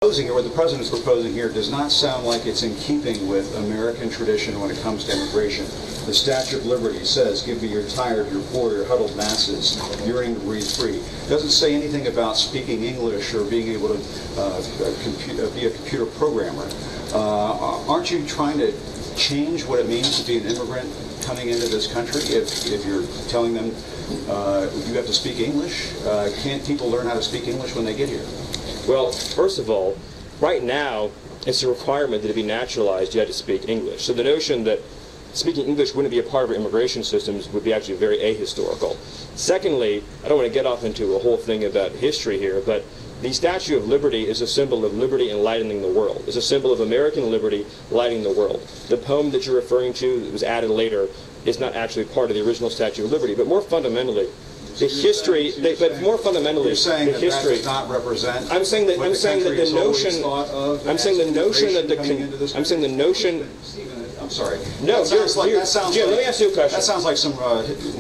Or what the president's proposing here does not sound like it's in keeping with American tradition when it comes to immigration. The Statue of Liberty says, give me your tired, your poor, your huddled masses, yearning to breathe free. It doesn't say anything about speaking English or being able to be a computer programmer. Aren't you trying to change what it means to be an immigrant coming into this country if you're telling them you have to speak English? Can't people learn how to speak English when they get here? Well, first of all, right now, it's a requirement that to be naturalized, you had to speak English. So the notion that speaking English wouldn't be a part of our immigration systems would be actually very ahistorical. Secondly, I don't want to get off into a whole thing about history here, but the Statue of Liberty is a symbol of liberty enlightening the world. It's a symbol of American liberty lighting the world. The poem that you're referring to that was added later is not actually part of the original Statue of Liberty, but more fundamentally, the history, but more fundamentally, you're saying the history does not represent. I'm saying that the notion. I'm saying the notion. I'm sorry. No, Jim, let me ask you a question. That sounds like some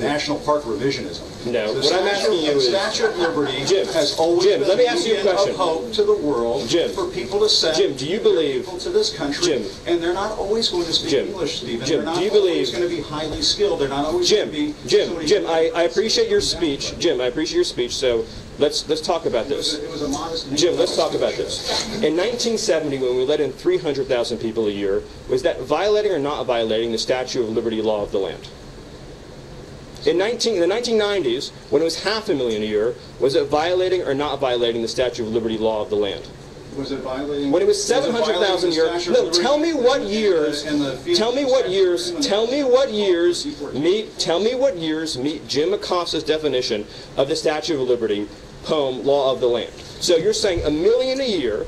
national park revisionism. No, what I'm asking you is, the Statue of Liberty Jim, has always been let me ask you a question. of hope to the world, Jim, for people to send do you believe, people to this country, Jim, and they're not always going to speak English, Stephen. Jim, they're not do you always believe, going to be highly skilled. They're not always going to be. Jim, I appreciate your speech. Jim, I appreciate your speech. So let's talk about this. It was a modest. Jim, let's talk about this. In 1970, when we let in 300,000 people a year, was that violating or not violating the Statue of Liberty law of the land? In the 1990s, when it was 500,000 a year, was it violating or not violating the Statue of Liberty law of the land? Was it violating? When it was 700,000 a year. No, tell me what years. Tell me what years. Tell me what years meet. Tell me what years meet Jim Acosta's definition of the Statue of Liberty poem law of the land. So you're saying 1 million a year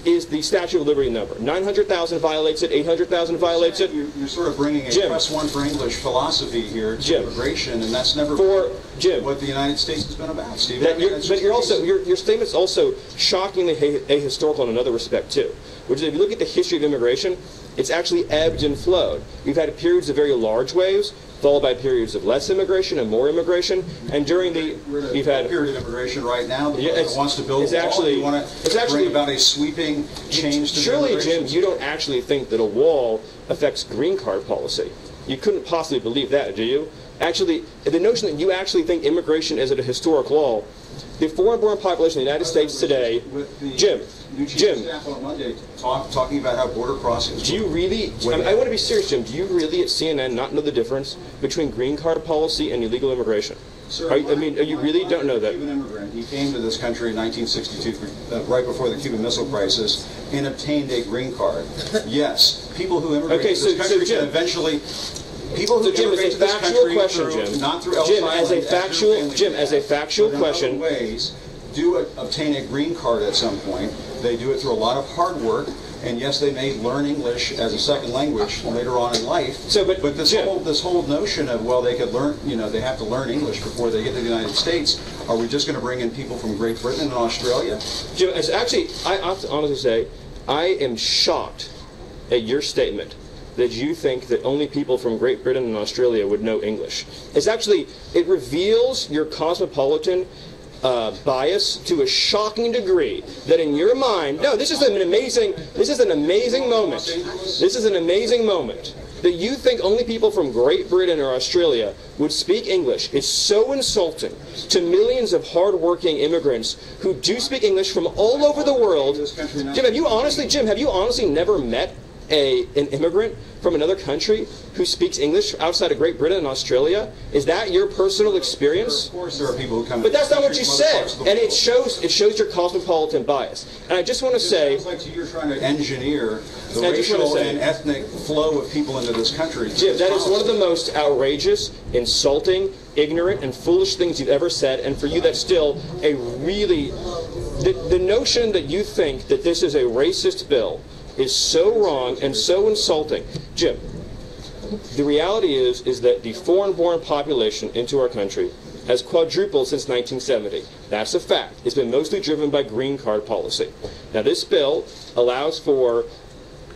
is the Statue of Liberty number. 900,000 violates it, 800,000 violates it. You're sort of bringing a press one for English philosophy here to immigration, and that's never been what the United States has been about, Steve. But your statement's also shockingly ahistorical in another respect too, which is if you look at the history of immigration, it's actually ebbed and flowed. We've had periods of very large waves, followed by periods of less immigration and more immigration, and during the we've had a period of immigration right now. The president wants to build a wall. You want to bring about a sweeping change to surely, Jim, you don't actually think that a wall affects green card policy. You couldn't possibly believe that, do you? Actually, the notion that you actually think immigration is at a historic law, the foreign-born population in the United States today, Jim, on Monday, talking about how border crossings. Do you really? I want to be serious, Jim. Do you really at CNN not know the difference between green card policy and illegal immigration? Sir, you really don't know that? Cuban immigrant. He came to this country in 1962, right before the Cuban Missile Crisis, and obtained a green card. Yes, people who immigrate to this country can eventually. People who immigrate to this country not through Ellis Island, Jim, as a factual question, ways do obtain a green card at some point. They do it through a lot of hard work, and yes, they may learn English as a second language later on in life. So, but this whole notion of they could learn, they have to learn English before they get to the United States. Are we just going to bring in people from Great Britain and Australia? Jim, actually, I have to honestly say, I am shocked at your statement that you think that only people from Great Britain and Australia would know English. It reveals your cosmopolitan bias to a shocking degree that in your mind, this is an amazing moment. This is an amazing moment that you think only people from Great Britain or Australia would speak English. It's so insulting to millions of hard-working immigrants who do speak English from all over the world. Jim, have you honestly never met an immigrant from another country who speaks English outside of Great Britain and Australia? Is that your personal experience? Of course there are people who come. But that's not what you said, and it shows your cosmopolitan bias. And I just want to say, it sounds like you're trying to engineer the racial and ethnic flow of people into this country. Jim, that is one of the most outrageous, insulting, ignorant, and foolish things you've ever said. And for you, that's still a really the notion that you think that this is a racist bill is so wrong and so insulting. Jim, the reality is that the foreign-born population into our country has quadrupled since 1970. That's a fact. It's been mostly driven by green card policy. Now, this bill allows for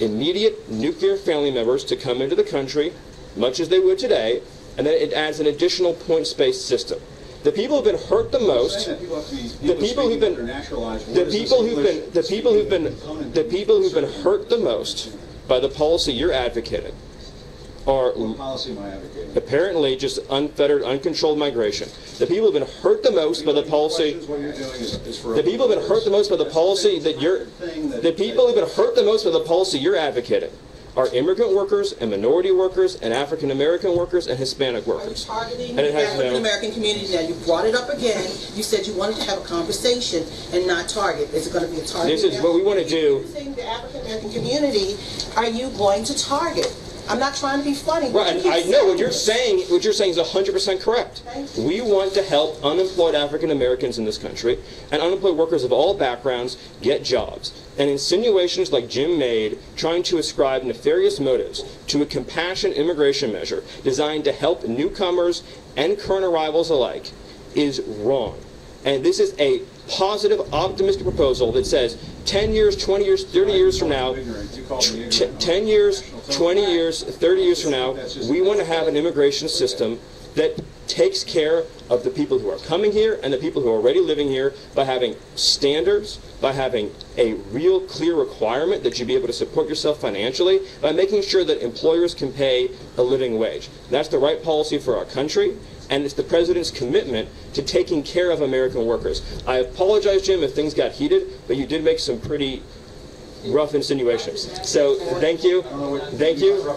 immediate nuclear family members to come into the country, much as they would today, and then it adds an additional points-based system. The people who've been hurt the most, the people who've been hurt the most by the policy you're advocating are What policy am I advocating? apparently just unfettered, uncontrolled migration. The people who've been hurt the most by the policy. What you're doing is for The people who've been hurt the most by the policy that you're. The people who've been hurt the most by the policy you're advocating are immigrant workers and minority workers and African American workers and Hispanic workers. Targeting And it the has African American community. Now you brought it up again. You said you wanted to have a conversation and not target. Is it going to be a target? This is what we want to do. The African American community, are you going to target? I'm not trying to be funny. Right, and I know what you're saying. What you're saying is 100% correct. Thank you. We want to help unemployed African Americans in this country and unemployed workers of all backgrounds get jobs. And insinuations like Jim made, trying to ascribe nefarious motives to a compassion immigration measure designed to help newcomers and current arrivals alike, is wrong. And this is a positive, optimistic proposal that says 10 years, 20 years, 30 years from now, 10 years, 20 years, 30 years from now, we want to have an immigration system that takes care of the people who are coming here and the people who are already living here by having standards, by having a real clear requirement that you be able to support yourself financially, by making sure that employers can pay a living wage. That's the right policy for our country, and it's the President's commitment to taking care of American workers. I apologize, Jim, if things got heated, but you did make some pretty rough insinuations. So thank you. Thank you.